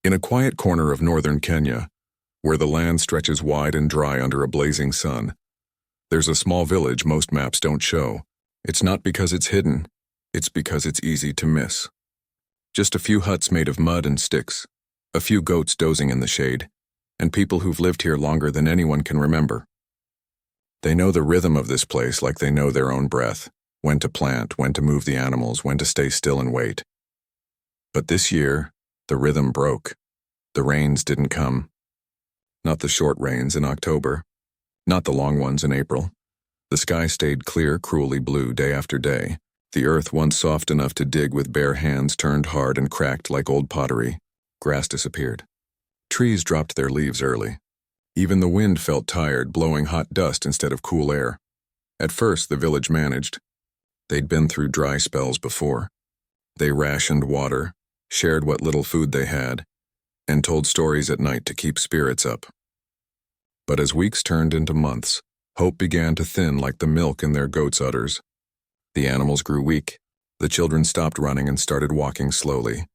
In a quiet corner of northern Kenya, where the land stretches wide and dry under a blazing sun, there's a small village most maps don't show. It's not because it's hidden, it's because it's easy to miss. Just a few huts made of mud and sticks, a few goats dozing in the shade, and people who've lived here longer than anyone can remember. They know the rhythm of this place like they know their own breath, when to plant, when to move the animals, when to stay still and wait. But this year, the rhythm broke. The rains didn't come. Not the short rains in October, not the long ones in April. The sky stayed clear, cruelly blue day after day. The earth, once soft enough to dig with bare hands, turned hard and cracked like old pottery. Grass disappeared. Trees dropped their leaves early. Even the wind felt tired, blowing hot dust instead of cool air. At first, the village managed. They'd been through dry spells before. They rationed water, shared what little food they had, and told stories at night to keep spirits up. But as weeks turned into months, hope began to thin like the milk in their goats' udders. The animals grew weak. The children stopped running and started walking slowly,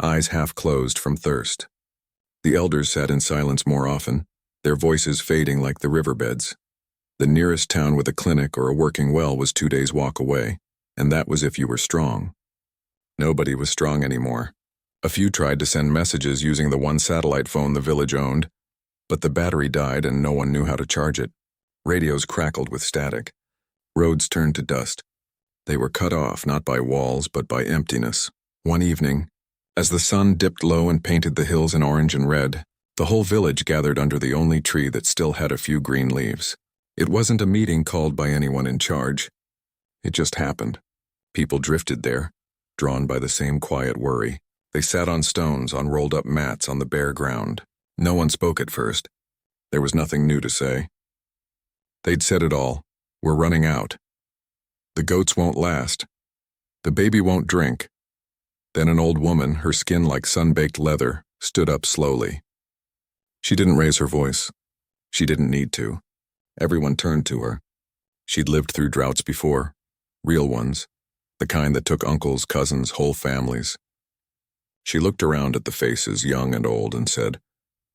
eyes half closed from thirst. The elders sat in silence more often, their voices fading like the riverbeds. The nearest town with a clinic or a working well was 2 days' walk away, and that was if you were strong. Nobody was strong anymore. A few tried to send messages using the one satellite phone the village owned, but the battery died and no one knew how to charge it. Radios crackled with static. Roads turned to dust. They were cut off not by walls but by emptiness. One evening, as the sun dipped low and painted the hills in orange and red, the whole village gathered under the only tree that still had a few green leaves. It wasn't a meeting called by anyone in charge. It just happened. People drifted there, drawn by the same quiet worry. They sat on stones, on rolled-up mats on the bare ground. No one spoke at first. There was nothing new to say. They'd said it all. We're running out. The goats won't last. The baby won't drink. Then an old woman, her skin like sun-baked leather, stood up slowly. She didn't raise her voice. She didn't need to. Everyone turned to her. She'd lived through droughts before, real ones, the kind that took uncles, cousins, whole families. She looked around at the faces, young and old, and said,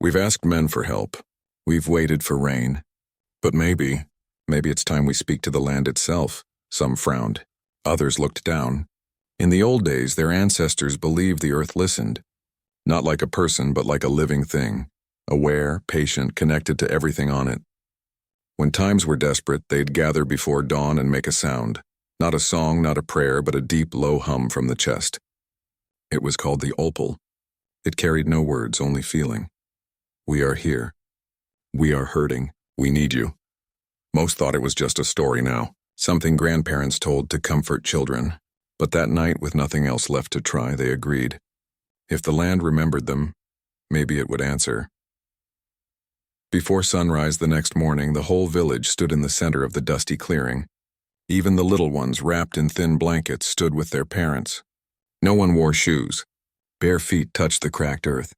"We've asked men for help. We've waited for rain. But maybe it's time we speak to the land itself." Some frowned. Others looked down. In the old days, their ancestors believed the earth listened. Not like a person, but like a living thing. Aware, patient, connected to everything on it. When times were desperate, they'd gather before dawn and make a sound. Not a song, not a prayer, but a deep, low hum from the chest. It was called the opal. It carried no words, only feeling. We are here. We are hurting. We need you. Most thought it was just a story now, something grandparents told to comfort children. But that night, with nothing else left to try, they agreed. If the land remembered them, maybe it would answer. Before sunrise the next morning, the whole village stood in the center of the dusty clearing. Even the little ones, wrapped in thin blankets, stood with their parents. No one wore shoes. Bare feet touched the cracked earth.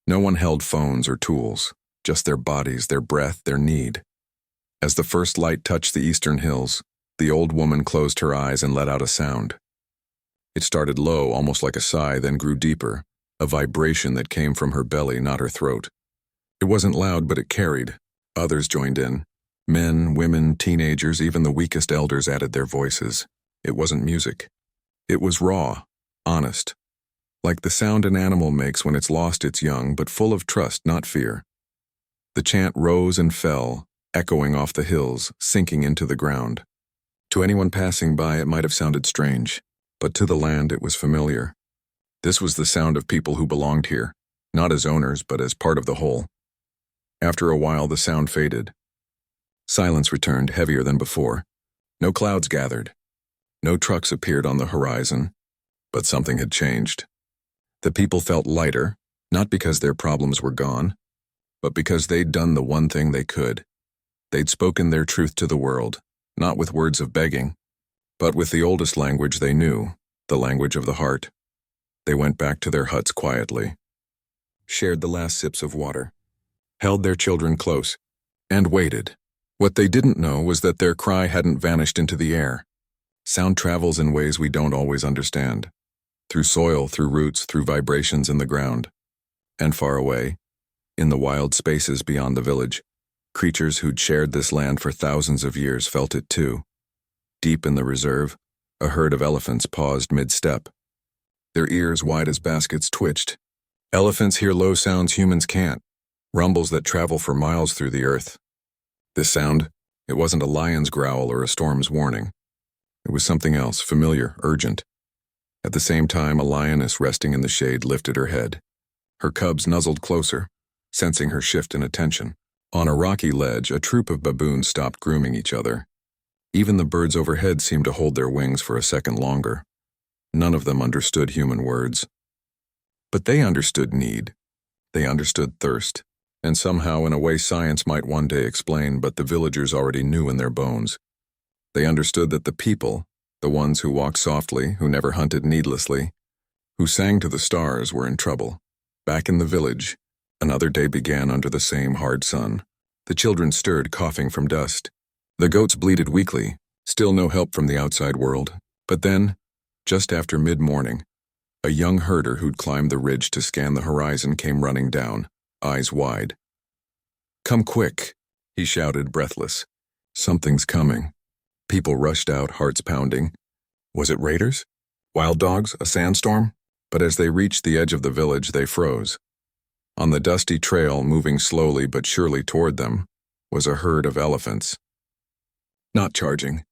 No one held phones or tools, just their bodies, their breath, their need. As the first light touched the eastern hills, the old woman closed her eyes and let out a sound. It started low, almost like a sigh, then grew deeper, a vibration that came from her belly, not her throat. It wasn't loud, but it carried. Others joined in. Men, women, teenagers, even the weakest elders added their voices. It wasn't music. It was raw, honest. Like the sound an animal makes when it's lost its young, but full of trust, not fear. The chant rose and fell, echoing off the hills, sinking into the ground. To anyone passing by, it might have sounded strange, but to the land it was familiar. This was the sound of people who belonged here, not as owners, but as part of the whole. After a while, the sound faded. Silence returned, heavier than before. No clouds gathered. No trucks appeared on the horizon, but something had changed. The people felt lighter, not because their problems were gone, but because they'd done the one thing they could. They'd spoken their truth to the world, not with words of begging, but with the oldest language they knew, the language of the heart. They went back to their huts quietly, shared the last sips of water, held their children close, and waited. What they didn't know was that their cry hadn't vanished into the air. Sound travels in ways we don't always understand. Through soil, through roots, through vibrations in the ground. And far away, in the wild spaces beyond the village, creatures who'd shared this land for thousands of years felt it too. Deep in the reserve, a herd of elephants paused mid-step. Their ears wide as baskets twitched. Elephants hear low sounds humans can't, rumbles that travel for miles through the earth. This sound, it wasn't a lion's growl or a storm's warning. It was something else, familiar, urgent. At the same time, a lioness resting in the shade lifted her head. Her cubs nuzzled closer, sensing her shift in attention. On a rocky ledge, a troop of baboons stopped grooming each other. Even the birds overhead seemed to hold their wings for a second longer. None of them understood human words. But they understood need. They understood thirst. And somehow, in a way science might one day explain, but the villagers already knew in their bones. They understood that the people, the ones who walked softly, who never hunted needlessly, who sang to the stars, were in trouble. Back in the village, another day began under the same hard sun. The children stirred, coughing from dust. The goats bleated weakly, still no help from the outside world. But then, just after mid-morning, a young herder who'd climbed the ridge to scan the horizon came running down, eyes wide. "Come quick," he shouted, breathless. "Something's coming." People rushed out, hearts pounding. Was it raiders? Wild dogs? A sandstorm? But as they reached the edge of the village, they froze. On the dusty trail, moving slowly but surely toward them, was a herd of elephants. Not charging,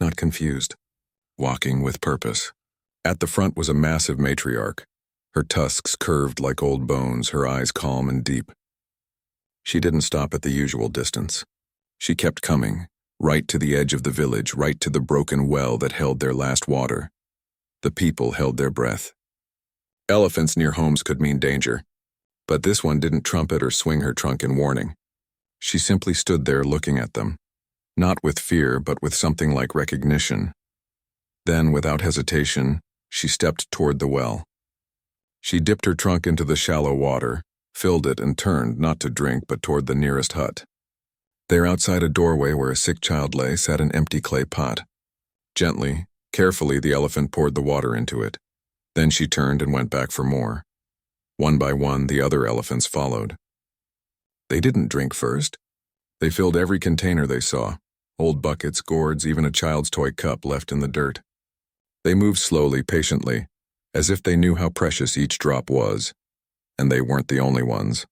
not confused, walking with purpose. At the front was a massive matriarch, her tusks curved like old bones, her eyes calm and deep. She didn't stop at the usual distance. She kept coming, right to the edge of the village, right to the broken well that held their last water. The people held their breath. Elephants near homes could mean danger, but this one didn't trumpet or swing her trunk in warning. She simply stood there looking at them, not with fear, but with something like recognition. Then, without hesitation, she stepped toward the well. She dipped her trunk into the shallow water, filled it, and turned, not to drink, but toward the nearest hut. There, outside a doorway where a sick child lay, sat an empty clay pot. Gently, carefully, the elephant poured the water into it. Then she turned and went back for more. One by one, the other elephants followed. They didn't drink first. They filled every container they saw, old buckets, gourds, even a child's toy cup left in the dirt. They moved slowly, patiently, as if they knew how precious each drop was. And they weren't the only ones.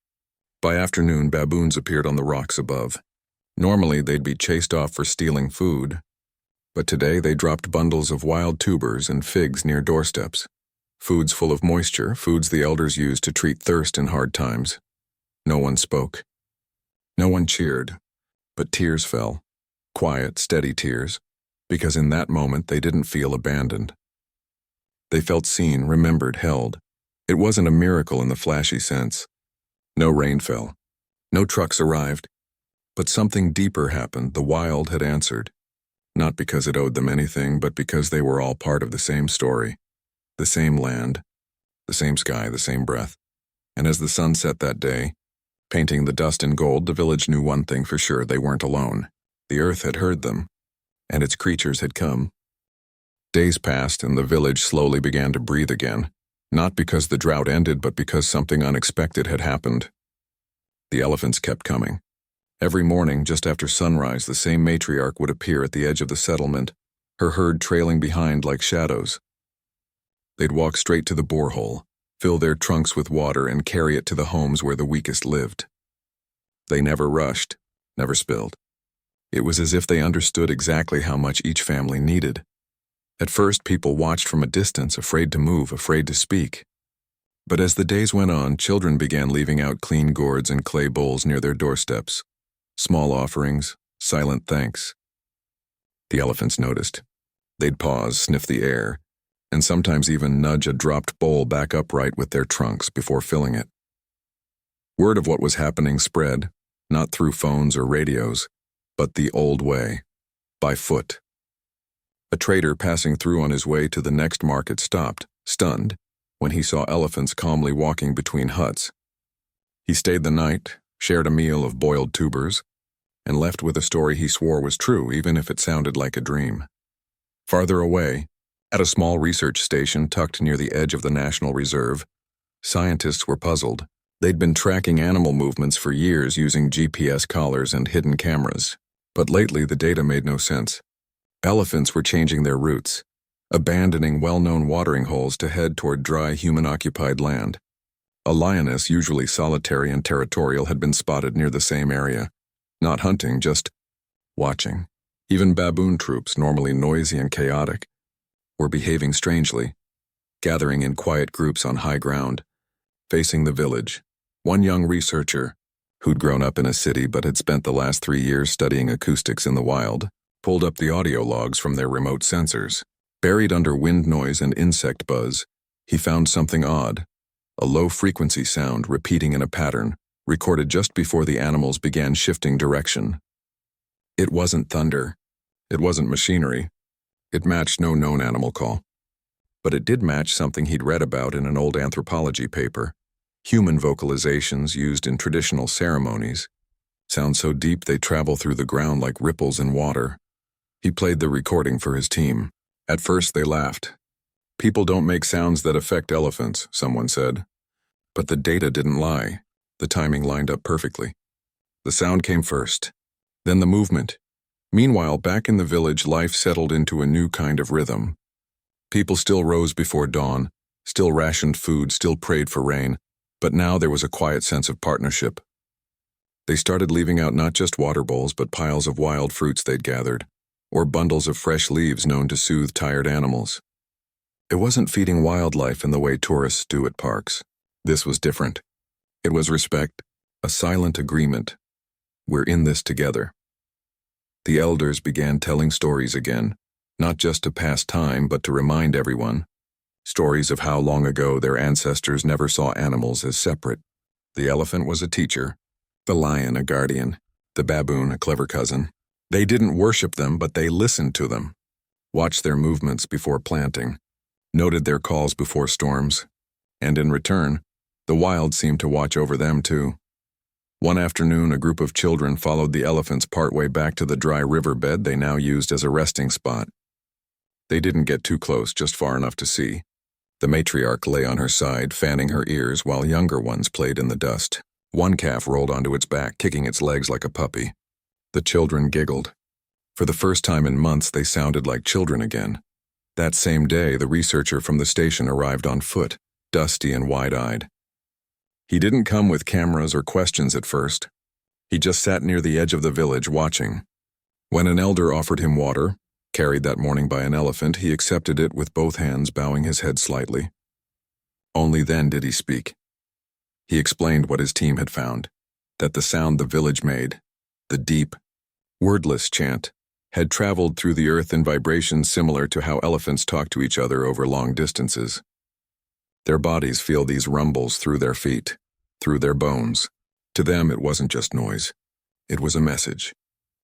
By afternoon, baboons appeared on the rocks above. Normally, they'd be chased off for stealing food, but today they dropped bundles of wild tubers and figs near doorsteps. Foods full of moisture, foods the elders used to treat thirst in hard times. No one spoke. No one cheered, but tears fell. Quiet, steady tears, because in that moment they didn't feel abandoned. They felt seen, remembered, held. It wasn't a miracle in the flashy sense. No rain fell. No trucks arrived. But something deeper happened. The wild had answered. Not because it owed them anything, but because they were all part of the same story. The same land, the same sky, the same breath. And as the sun set that day, painting the dust in gold, the village knew one thing for sure: they weren't alone. The earth had heard them, and its creatures had come. Days passed, and the village slowly began to breathe again, not because the drought ended, but because something unexpected had happened. The elephants kept coming. Every morning, just after sunrise, the same matriarch would appear at the edge of the settlement, her herd trailing behind like shadows. They'd walk straight to the borehole, fill their trunks with water, and carry it to the homes where the weakest lived. They never rushed, never spilled. It was as if they understood exactly how much each family needed. At first, people watched from a distance, afraid to move, afraid to speak. But as the days went on, children began leaving out clean gourds and clay bowls near their doorsteps. Small offerings, silent thanks. The elephants noticed. They'd pause, sniff the air, and sometimes even nudge a dropped bowl back upright with their trunks before filling it. Word of what was happening spread, not through phones or radios, but the old way, by foot. A trader passing through on his way to the next market stopped, stunned, when he saw elephants calmly walking between huts. He stayed the night, shared a meal of boiled tubers, and left with a story he swore was true, even if it sounded like a dream. Farther away, at a small research station tucked near the edge of the National Reserve, scientists were puzzled. They'd been tracking animal movements for years using GPS collars and hidden cameras. But lately the data made no sense. Elephants were changing their routes, abandoning well-known watering holes to head toward dry human-occupied land. A lioness, usually solitary and territorial, had been spotted near the same area. Not hunting, just watching. Even baboon troops, normally noisy and chaotic, were behaving strangely, gathering in quiet groups on high ground, facing the village. One young researcher, who'd grown up in a city but had spent the last 3 years studying acoustics in the wild, pulled up the audio logs from their remote sensors. Buried under wind noise and insect buzz, he found something odd. A low-frequency sound repeating in a pattern, recorded just before the animals began shifting direction. It wasn't thunder. It wasn't machinery. It matched no known animal call. But it did match something he'd read about in an old anthropology paper. Human vocalizations used in traditional ceremonies. Sound so deep they travel through the ground like ripples in water. He played the recording for his team. At first they laughed. People don't make sounds that affect elephants, someone said. But the data didn't lie. The timing lined up perfectly. The sound came first, then the movement. Meanwhile, back in the village, life settled into a new kind of rhythm. People still rose before dawn, still rationed food, still prayed for rain, but now there was a quiet sense of partnership. They started leaving out not just water bowls, but piles of wild fruits they'd gathered, or bundles of fresh leaves known to soothe tired animals. It wasn't feeding wildlife in the way tourists do at parks. This was different. It was respect, a silent agreement. We're in this together. The elders began telling stories again, not just to pass time, but to remind everyone. Stories of how long ago their ancestors never saw animals as separate. The elephant was a teacher, the lion a guardian, the baboon a clever cousin. They didn't worship them, but they listened to them, watched their movements before planting, noted their calls before storms, and in return, the wild seemed to watch over them too. One afternoon, a group of children followed the elephants partway back to the dry riverbed they now used as a resting spot. They didn't get too close, just far enough to see. The matriarch lay on her side, fanning her ears, while younger ones played in the dust. One calf rolled onto its back, kicking its legs like a puppy. The children giggled. For the first time in months, they sounded like children again. That same day, the researcher from the station arrived on foot, dusty and wide-eyed. He didn't come with cameras or questions at first. He just sat near the edge of the village watching. When an elder offered him water, carried that morning by an elephant, he accepted it with both hands, bowing his head slightly. Only then did he speak. He explained what his team had found, that the sound the village made, the deep, wordless chant, had traveled through the earth in vibrations similar to how elephants talk to each other over long distances. Their bodies feel these rumbles through their feet, through their bones. To them, it wasn't just noise. It was a message.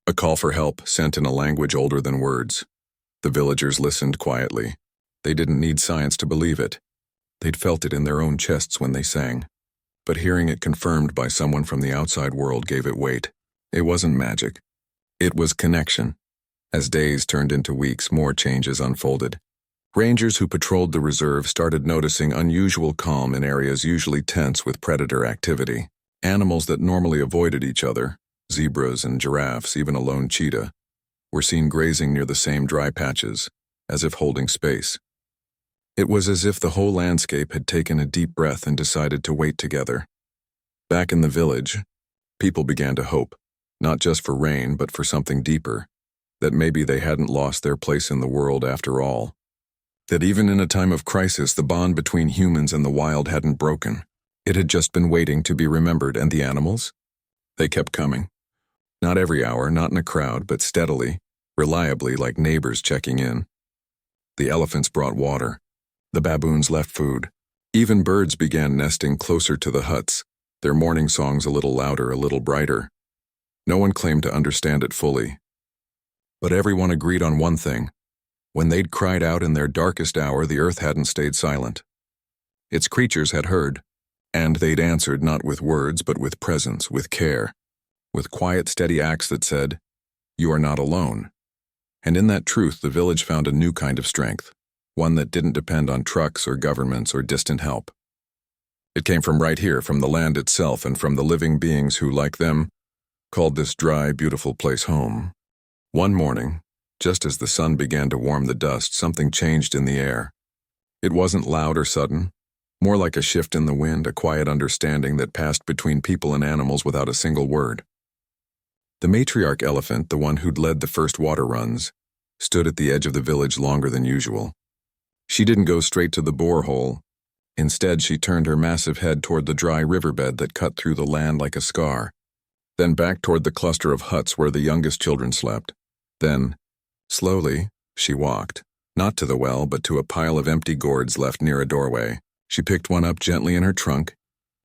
A call for help sent in a language older than words. The villagers listened quietly. They didn't need science to believe it. They'd felt it in their own chests when they sang. But hearing it confirmed by someone from the outside world gave it weight. It wasn't magic. It was connection. As days turned into weeks, more changes unfolded. Rangers who patrolled the reserve started noticing unusual calm in areas usually tense with predator activity. Animals that normally avoided each other, zebras and giraffes, even a lone cheetah, were seen grazing near the same dry patches, as if holding space. It was as if the whole landscape had taken a deep breath and decided to wait together. Back in the village, people began to hope, not just for rain, but for something deeper, that maybe they hadn't lost their place in the world after all. That even in a time of crisis, the bond between humans and the wild hadn't broken. It had just been waiting to be remembered, and the animals? They kept coming. Not every hour, not in a crowd, but steadily, reliably, like neighbors checking in. The elephants brought water. The baboons left food. Even birds began nesting closer to the huts, their morning songs a little louder, a little brighter. No one claimed to understand it fully. But everyone agreed on one thing. When they'd cried out in their darkest hour, the earth hadn't stayed silent. Its creatures had heard, and they'd answered not with words, but with presence, with care, with quiet, steady acts that said, "You are not alone." And in that truth, the village found a new kind of strength, one that didn't depend on trucks or governments or distant help. It came from right here, from the land itself and from the living beings who, like them, called this dry, beautiful place home. One morning, just as the sun began to warm the dust, something changed in the air. It wasn't loud or sudden, more like a shift in the wind, a quiet understanding that passed between people and animals without a single word. The matriarch elephant, the one who'd led the first water runs, stood at the edge of the village longer than usual. She didn't go straight to the borehole. Instead, she turned her massive head toward the dry riverbed that cut through the land like a scar, then back toward the cluster of huts where the youngest children slept. Then, slowly, she walked, not to the well, but to a pile of empty gourds left near a doorway. She picked one up gently in her trunk,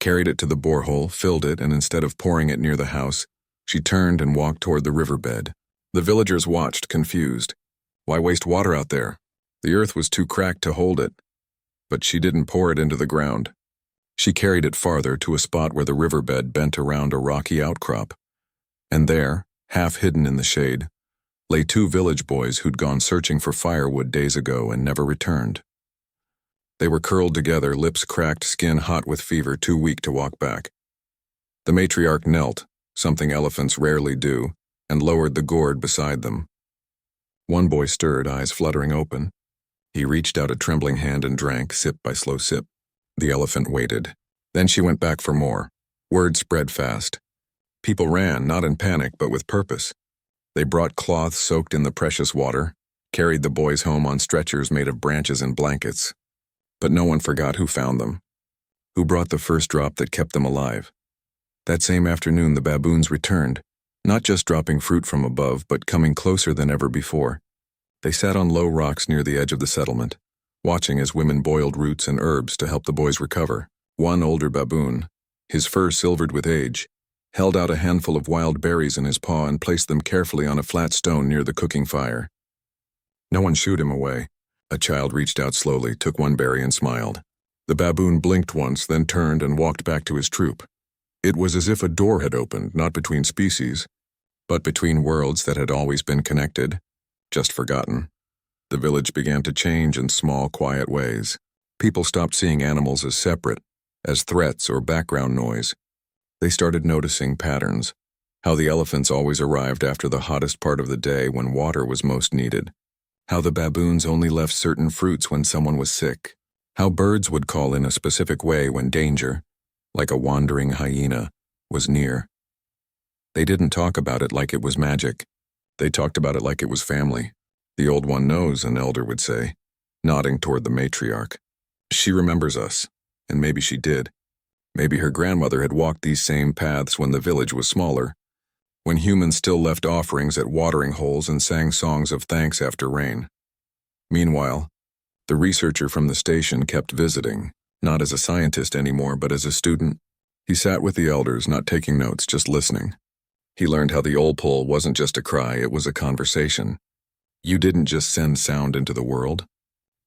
carried it to the borehole, filled it, and instead of pouring it near the house, she turned and walked toward the riverbed. The villagers watched, confused. Why waste water out there? The earth was too cracked to hold it. But she didn't pour it into the ground. She carried it farther to a spot where the riverbed bent around a rocky outcrop. And there, half hidden in the shade, lay two village boys who'd gone searching for firewood days ago and never returned. They were curled together, lips cracked, skin hot with fever, too weak to walk back. The matriarch knelt, something elephants rarely do, and lowered the gourd beside them. One boy stirred, eyes fluttering open. He reached out a trembling hand and drank, sip by slow sip. The elephant waited. Then she went back for more. Word spread fast. People ran, not in panic, but with purpose. They brought cloths soaked in the precious water, carried the boys home on stretchers made of branches and blankets. But no one forgot who found them, who brought the first drop that kept them alive. That same afternoon, the baboons returned, not just dropping fruit from above, but coming closer than ever before. They sat on low rocks near the edge of the settlement, watching as women boiled roots and herbs to help the boys recover. One older baboon, his fur silvered with age, held out a handful of wild berries in his paw and placed them carefully on a flat stone near the cooking fire. No one shooed him away. A child reached out slowly, took one berry and smiled. The baboon blinked once, then turned and walked back to his troop. It was as if a door had opened, not between species, but between worlds that had always been connected, just forgotten. The village began to change in small, quiet ways. People stopped seeing animals as separate, as threats or background noise. They started noticing patterns, how the elephants always arrived after the hottest part of the day when water was most needed, how the baboons only left certain fruits when someone was sick, how birds would call in a specific way when danger, like a wandering hyena, was near. They didn't talk about it like it was magic. They talked about it like it was family. The old one knows, an elder would say, nodding toward the matriarch. She remembers us, and maybe she did. Maybe her grandmother had walked these same paths when the village was smaller, when humans still left offerings at watering holes and sang songs of thanks after rain. Meanwhile, the researcher from the station kept visiting, not as a scientist anymore, but as a student. He sat with the elders, not taking notes, just listening. He learned how the old pole wasn't just a cry, it was a conversation. You didn't just send sound into the world.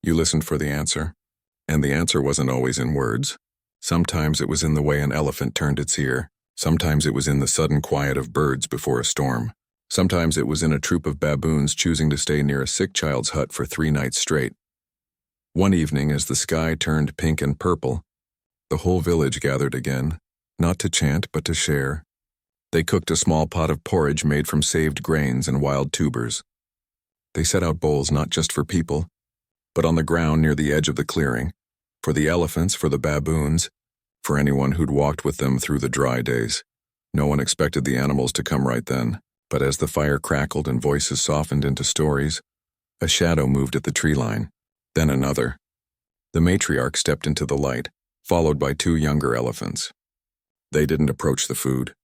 You listened for the answer. And the answer wasn't always in words. Sometimes it was in the way an elephant turned its ear. Sometimes it was in the sudden quiet of birds before a storm. Sometimes it was in a troop of baboons choosing to stay near a sick child's hut for 3 nights straight. One evening, as the sky turned pink and purple, the whole village gathered again, not to chant but to share. They cooked a small pot of porridge made from saved grains and wild tubers. They set out bowls not just for people, but on the ground near the edge of the clearing, for the elephants, for the baboons, for anyone who'd walked with them through the dry days. No one expected the animals to come right then, but as the fire crackled and voices softened into stories, a shadow moved at the tree line, then another. The matriarch stepped into the light, followed by 2 younger elephants. They didn't approach the food.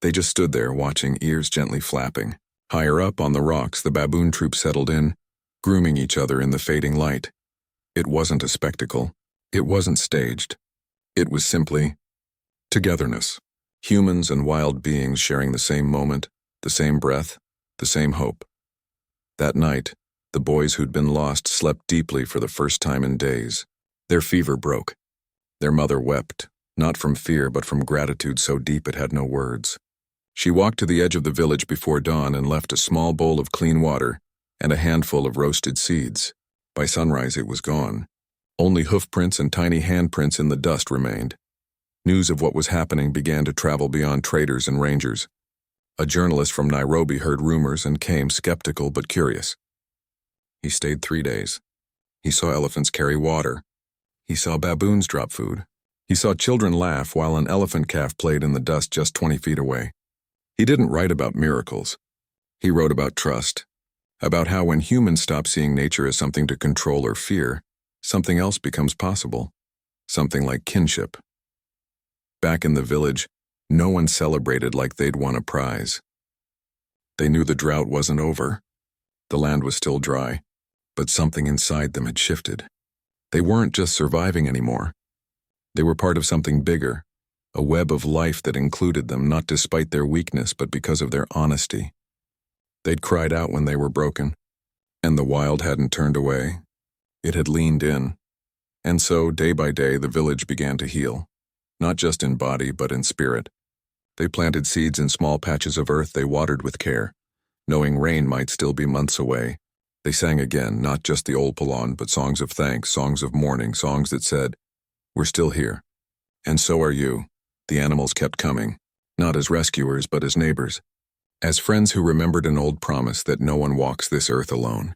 They just stood there, watching, ears gently flapping. Higher up on the rocks, the baboon troop settled in, grooming each other in the fading light. It wasn't a spectacle. It wasn't staged. It was simply togetherness. Humans and wild beings sharing the same moment, the same breath, the same hope. That night, the boys who'd been lost slept deeply for the first time in days. Their fever broke. Their mother wept, not from fear but from gratitude so deep it had no words. She walked to the edge of the village before dawn and left a small bowl of clean water and a handful of roasted seeds. By sunrise it was gone. Only hoofprints and tiny handprints in the dust remained. News of what was happening began to travel beyond traders and rangers. A journalist from Nairobi heard rumors and came skeptical but curious. He stayed 3 days. He saw elephants carry water. He saw baboons drop food. He saw children laugh while an elephant calf played in the dust just 20 feet away. He didn't write about miracles. He wrote about trust, about how when humans stop seeing nature as something to control or fear, something else becomes possible, something like kinship. Back in the village, no one celebrated like they'd won a prize. They knew the drought wasn't over. The land was still dry, but something inside them had shifted. They weren't just surviving anymore. They were part of something bigger, a web of life that included them not despite their weakness but because of their honesty. They'd cried out when they were broken, and the wild hadn't turned away. It had leaned in. And so, day by day, the village began to heal, not just in body but in spirit. They planted seeds in small patches of earth they watered with care, knowing rain might still be months away. They sang again, not just the old Palon, but songs of thanks, songs of mourning, songs that said, "We're still here. And so are you." The animals kept coming, not as rescuers but as neighbors, as friends who remembered an old promise that no one walks this earth alone.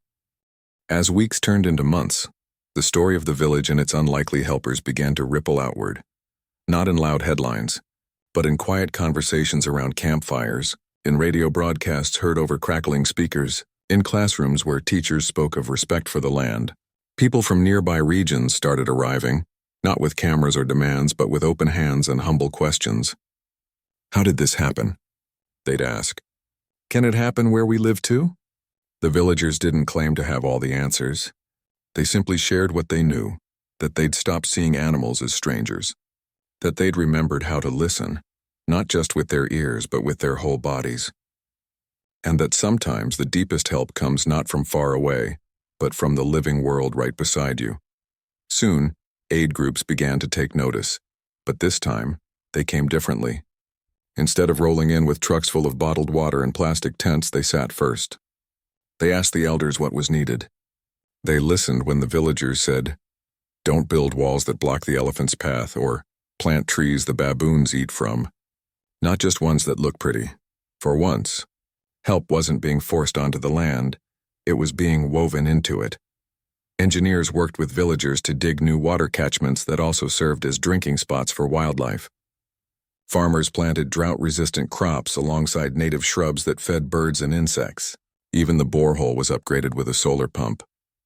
As weeks turned into months, the story of the village and its unlikely helpers began to ripple outward, not in loud headlines, but in quiet conversations around campfires, in radio broadcasts heard over crackling speakers, in classrooms where teachers spoke of respect for the land. People from nearby regions started arriving, not with cameras or demands, but with open hands and humble questions. "How did this happen?" they'd ask. "Can it happen where we live too?" The villagers didn't claim to have all the answers. They simply shared what they knew, that they'd stopped seeing animals as strangers, that they'd remembered how to listen, not just with their ears but with their whole bodies, and that sometimes the deepest help comes not from far away, but from the living world right beside you. Soon, aid groups began to take notice, but this time, they came differently. Instead of rolling in with trucks full of bottled water and plastic tents, they sat first. They asked the elders what was needed. They listened when the villagers said, "Don't build walls that block the elephant's path," or "Plant trees the baboons eat from." Not just ones that look pretty. For once, help wasn't being forced onto the land, it was being woven into it. Engineers worked with villagers to dig new water catchments that also served as drinking spots for wildlife. Farmers planted drought-resistant crops alongside native shrubs that fed birds and insects. Even the borehole was upgraded with a solar pump,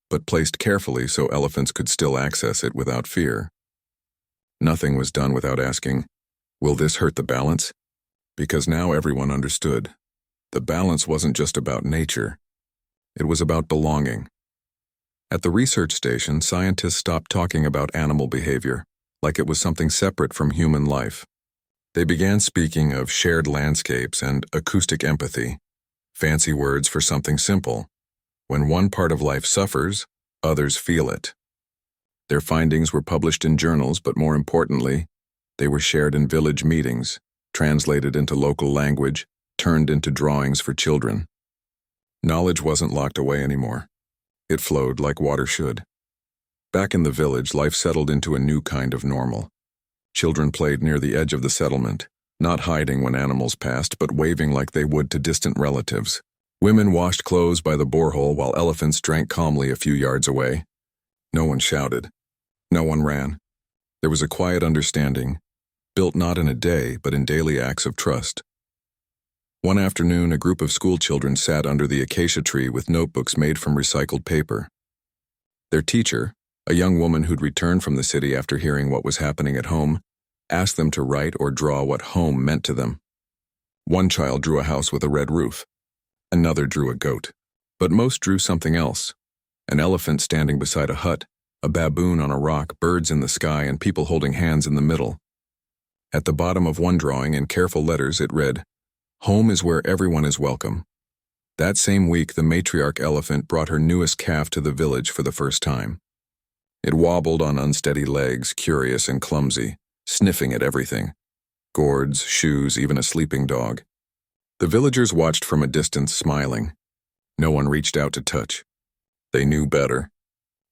but placed carefully so elephants could still access it without fear. Nothing was done without asking, "Will this hurt the balance?" Because now everyone understood. The balance wasn't just about nature. It was about belonging. At the research station, scientists stopped talking about animal behavior, like it was something separate from human life. They began speaking of shared landscapes and acoustic empathy, fancy words for something simple. When one part of life suffers, others feel it. Their findings were published in journals, but more importantly, they were shared in village meetings, translated into local language, turned into drawings for children. Knowledge wasn't locked away anymore. It flowed like water should. Back in the village, life settled into a new kind of normal. Children played near the edge of the settlement, not hiding when animals passed, but waving like they would to distant relatives. Women washed clothes by the borehole while elephants drank calmly a few yards away. No one shouted. No one ran. There was a quiet understanding, built not in a day, but in daily acts of trust. One afternoon, a group of school children sat under the acacia tree with notebooks made from recycled paper. Their teacher, a young woman who'd returned from the city after hearing what was happening at home, asked them to write or draw what home meant to them. One child drew a house with a red roof. Another drew a goat. But most drew something else. An elephant standing beside a hut, a baboon on a rock, birds in the sky, and people holding hands in the middle. At the bottom of one drawing, in careful letters, it read, "Home is where everyone is welcome." That same week, the matriarch elephant brought her newest calf to the village for the first time. It wobbled on unsteady legs, curious and clumsy, sniffing at everything. Gourds, shoes, even a sleeping dog. The villagers watched from a distance, smiling. No one reached out to touch. They knew better.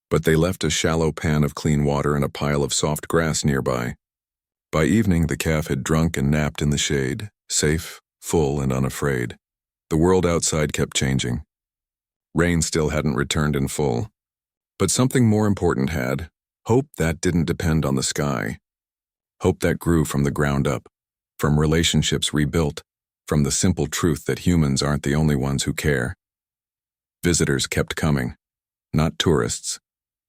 But they left a shallow pan of clean water and a pile of soft grass nearby. By evening, the calf had drunk and napped in the shade, safe, full, and unafraid. The world outside kept changing. Rain still hadn't returned in full. But something more important had. Hope that didn't depend on the sky. Hope that grew from the ground up, from relationships rebuilt, from the simple truth that humans aren't the only ones who care. Visitors kept coming. Not tourists,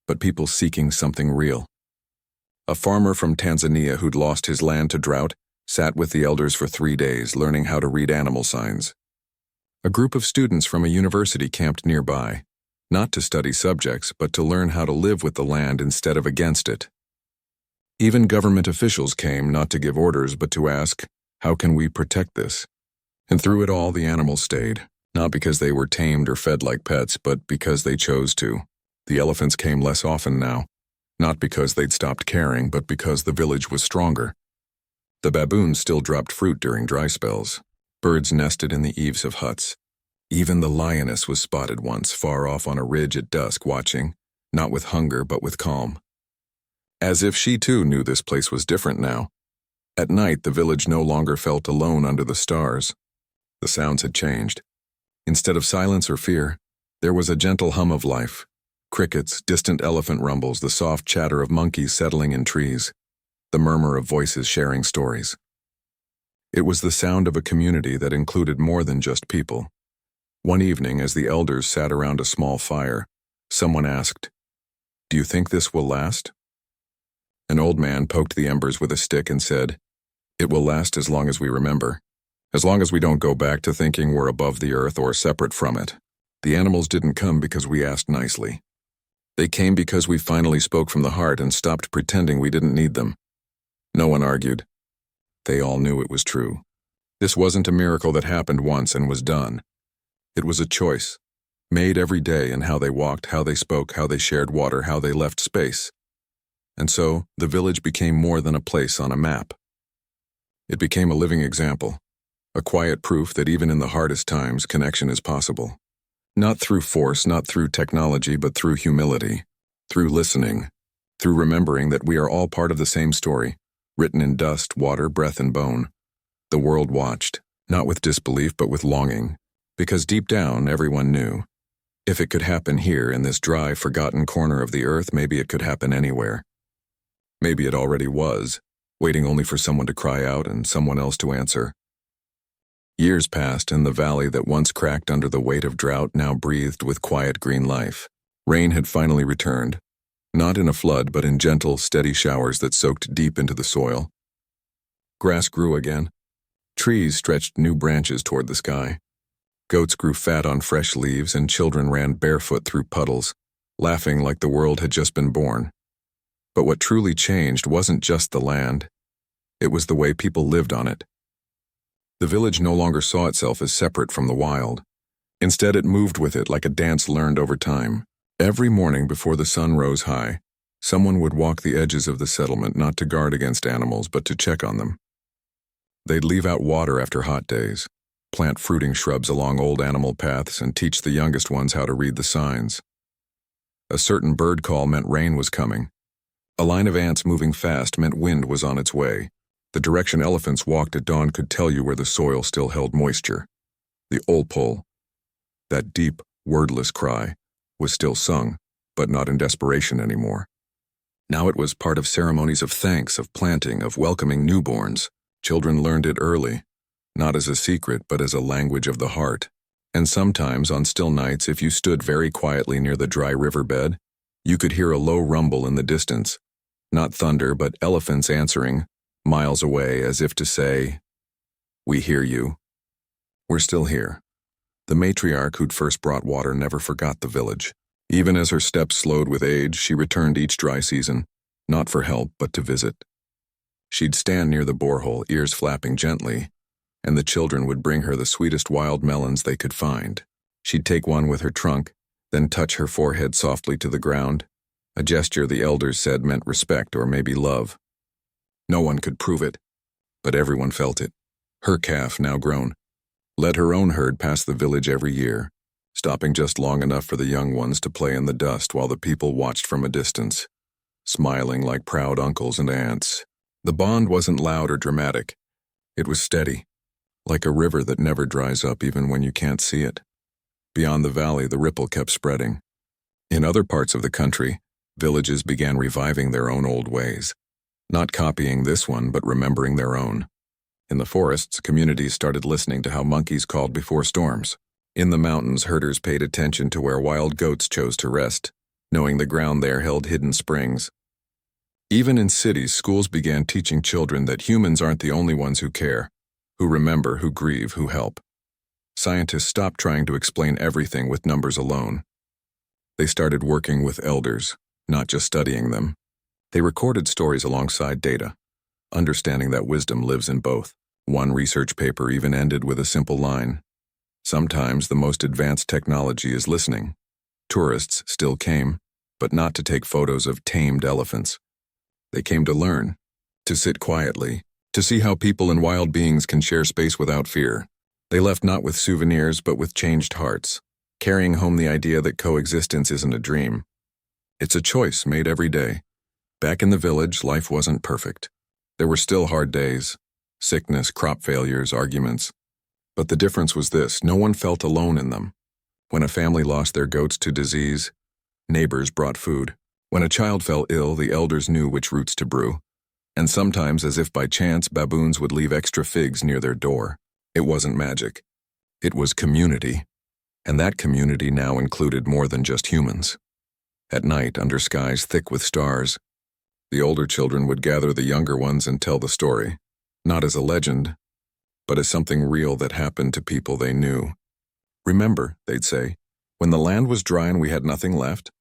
but people seeking something real. A farmer from Tanzania who'd lost his land to drought sat with the elders for 3 days learning how to read animal signs. A group of students from a university camped nearby, not to study subjects, but to learn how to live with the land instead of against it. Even government officials came not to give orders, but to ask, how can we protect this? And through it all, the animals stayed, not because they were tamed or fed like pets, but because they chose to. The elephants came less often now, not because they'd stopped caring, but because the village was stronger. The baboons still dropped fruit during dry spells. Birds nested in the eaves of huts. Even the lioness was spotted once, far off on a ridge at dusk, watching, not with hunger but with calm. As if she too knew this place was different now. At night, the village no longer felt alone under the stars. The sounds had changed. Instead of silence or fear, there was a gentle hum of life. Crickets, distant elephant rumbles, the soft chatter of monkeys settling in trees, the murmur of voices sharing stories. It was the sound of a community that included more than just people. One evening, as the elders sat around a small fire, someone asked, "Do you think this will last?" An old man poked the embers with a stick and said, "It will last as long as we remember, as long as we don't go back to thinking we're above the earth or separate from it. The animals didn't come because we asked nicely. They came because we finally spoke from the heart and stopped pretending we didn't need them." No one argued. They all knew it was true. This wasn't a miracle that happened once and was done. It was a choice, made every day in how they walked, how they spoke, how they shared water, how they left space. And so, the village became more than a place on a map. It became a living example, a quiet proof that even in the hardest times, connection is possible. Not through force, not through technology, but through humility, through listening, through remembering that we are all part of the same story, written in dust, water, breath, and bone. The world watched, not with disbelief but with longing, because deep down everyone knew. If it could happen here in this dry, forgotten corner of the earth, maybe it could happen anywhere. Maybe it already was, waiting only for someone to cry out and someone else to answer. Years passed, and the valley that once cracked under the weight of drought now breathed with quiet green life. Rain had finally returned, not in a flood but in gentle, steady showers that soaked deep into the soil. Grass grew again. Trees stretched new branches toward the sky. Goats grew fat on fresh leaves, and children ran barefoot through puddles, laughing like the world had just been born. But what truly changed wasn't just the land. It was the way people lived on it. The village no longer saw itself as separate from the wild. Instead, it moved with it like a dance learned over time. Every morning before the sun rose high, someone would walk the edges of the settlement not to guard against animals but to check on them. They'd leave out water after hot days, plant fruiting shrubs along old animal paths, and teach the youngest ones how to read the signs. A certain bird call meant rain was coming. A line of ants moving fast meant wind was on its way. The direction elephants walked at dawn could tell you where the soil still held moisture. The olpol, that deep, wordless cry, was still sung, but not in desperation anymore. Now it was part of ceremonies of thanks, of planting, of welcoming newborns. Children learned it early, not as a secret, but as a language of the heart. And sometimes, on still nights, if you stood very quietly near the dry riverbed, you could hear a low rumble in the distance. Not thunder, but elephants answering, miles away, as if to say, "We hear you. We're still here." The matriarch who'd first brought water never forgot the village. Even as her steps slowed with age, she returned each dry season, not for help, but to visit. She'd stand near the borehole, ears flapping gently, and the children would bring her the sweetest wild melons they could find. She'd take one with her trunk, then touch her forehead softly to the ground, a gesture the elders said meant respect or maybe love. No one could prove it, but everyone felt it. Her calf, now grown, led her own herd past the village every year, stopping just long enough for the young ones to play in the dust while the people watched from a distance, smiling like proud uncles and aunts. The bond wasn't loud or dramatic. It was steady, like a river that never dries up even when you can't see it. Beyond the valley, the ripple kept spreading. In other parts of the country, villages began reviving their own old ways, not copying this one, but remembering their own. In the forests, communities started listening to how monkeys called before storms. In the mountains, herders paid attention to where wild goats chose to rest, knowing the ground there held hidden springs. Even in cities, schools began teaching children that humans aren't the only ones who care, who remember, who grieve, who help. Scientists stopped trying to explain everything with numbers alone. They started working with elders, not just studying them. They recorded stories alongside data, understanding that wisdom lives in both. One research paper even ended with a simple line: "Sometimes the most advanced technology is listening." Tourists still came, but not to take photos of tamed elephants. They came to learn, to sit quietly, to see how people and wild beings can share space without fear. They left not with souvenirs, but with changed hearts, carrying home the idea that coexistence isn't a dream. It's a choice made every day. Back in the village, life wasn't perfect. There were still hard days, sickness, crop failures, arguments. But the difference was this: no one felt alone in them. When a family lost their goats to disease, neighbors brought food. When a child fell ill, the elders knew which roots to brew. And sometimes, as if by chance, baboons would leave extra figs near their door. It wasn't magic. It was community. And that community now included more than just humans. At night, under skies thick with stars, the older children would gather the younger ones and tell the story, not as a legend, but as something real that happened to people they knew. "Remember," they'd say, "when the land was dry and we had nothing left?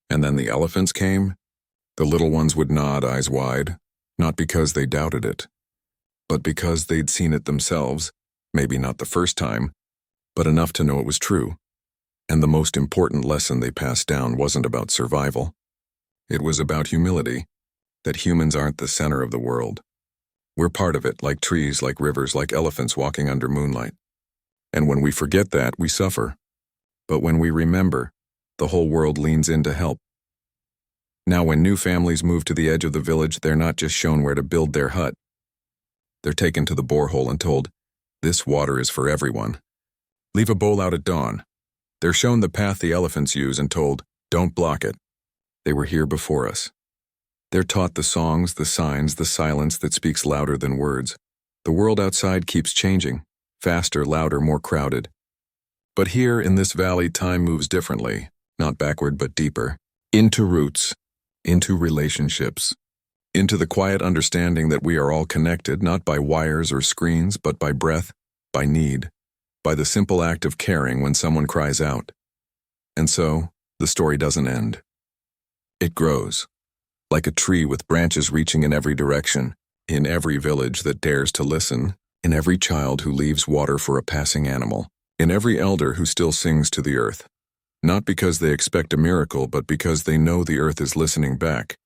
And then the elephants came?" The little ones would nod, eyes wide, not because they doubted it, but because they'd seen it themselves, maybe not the first time, but enough to know it was true. And the most important lesson they passed down wasn't about survival. It was about humility, that humans aren't the center of the world. We're part of it, like trees, like rivers, like elephants walking under moonlight. And when we forget that, we suffer. But when we remember, the whole world leans in to help. Now, when new families move to the edge of the village, they're not just shown where to build their hut. They're taken to the borehole and told, "This water is for everyone. Leave a bowl out at dawn." They're shown the path the elephants use and told, "Don't block it. They were here before us." They're taught the songs, the signs, the silence that speaks louder than words. The world outside keeps changing, faster, louder, more crowded. But here in this valley, time moves differently, not backward but deeper, into roots, into relationships, into the quiet understanding that we are all connected, not by wires or screens, but by breath, by need, by the simple act of caring when someone cries out. And so, the story doesn't end. It grows, like a tree with branches reaching in every direction, in every village that dares to listen, in every child who leaves water for a passing animal, in every elder who still sings to the earth, not because they expect a miracle, but because they know the earth is listening back.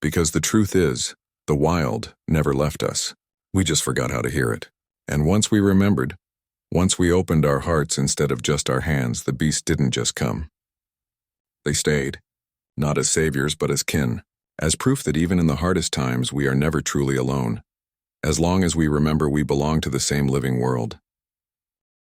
Because the truth is, the wild never left us. We just forgot how to hear it. And once we remembered, once we opened our hearts instead of just our hands, the beasts didn't just come. They stayed, not as saviors but as kin, as proof that even in the hardest times we are never truly alone, as long as we remember we belong to the same living world.